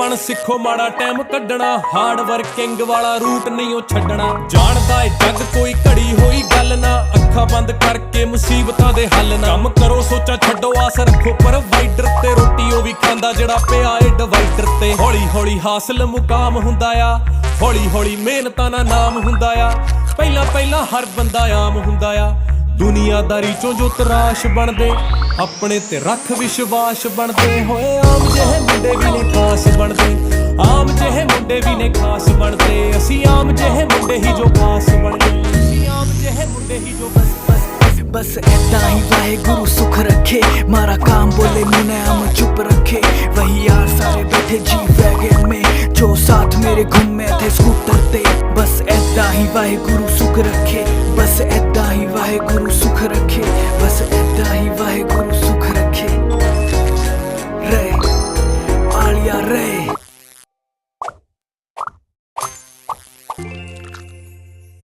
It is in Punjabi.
ਬਣ ਸਿੱਖੋ ਮਾੜਾ ਟਾਈਮ ਕੱਢਣਾ, ਹਾਰਡ ਵਰਕਿੰਗ ਵਾਲਾ ਰੂਟ ਨਹੀਂ ਉਹ ਛੱਡਣਾ। ਜਾਣਦਾ ਏ ਜੱਗ ਕੋਈ ਘੜੀ ਹੋਈ ਗੱਲ ਨਾ, ਅੱਖਾਂ ਬੰਦ ਕਰਕੇ ਮੁਸੀਬਤਾਂ ਦੇ ਹੱਲ ਨਾ। ਕੰਮ ਕਰੋ ਸੋਚਾਂ ਛੱਡੋ ਆਸ ਰੱਖੋ ਪ੍ਰੋਵਾਈਡਰ ਤੇ, ਰੋਟੀ ਉਹ ਵੀ ਖਾਂਦਾ ਜਿਹੜਾ ਪਿਆ ਏ ਡਿਵਾਈਡਰ ਤੇ। ਹੌਲੀ ਹੌਲੀ ਹਾਸਲ ਮੁਕਾਮ ਹੁੰਦਾ ਆ, ਹੌਲੀ ਹੌਲੀ ਮਿਹਨਤਾਂ ਨਾਲ ਨਾਮ ਹੁੰਦਾ ਆ। ਪਹਿਲਾਂ ਪਹਿਲਾਂ ਹਰ ਬੰਦਾ ਆਮ ਹੁੰਦਾ ਆ, ਦੁਨੀਆਦਾਰੀ ਚੋਂ ਜੋ ਤਰਾਸ਼ ਬਣਦੇ, ਆਪਣੇ ਤੇ ਰੱਖ ਵਿਸ਼ਵਾਸ ਬਣਦੇ। ਹੋਏ ਆਮ ਜਿਹੇ ਮੁੰਡੇ ਵੀ ਨੇ ਖਾਸ ਬਣਦੇ, ਆਮ ਜਿਹੇ ਮੁੰਡੇ ਵੀ ਨੇ ਖਾਸ ਬਣਦੇ। ਅਸੀਂ ਆਮ ਜਿਹੇ ਮੁੰਡੇ ਹੀ ਜੋ ਖਾਸ ਬਣਦੇ, ਅਸੀਂ ਆਮ ਜਿਹੇ ਮੁੰਡੇ ਹੀ ਜੋ बस ऐदा ही वाहेगुरु सुख रखे, मारा काम बोले मुनैम चुप रखे। वही यार सारे बैठे जी वैगन में, जो साथ मेरे घूमे थे स्कूटर ते। बस ऐदा ही वाहेगुरु सुख रखे, बस ऐदा ही वाहेगुरु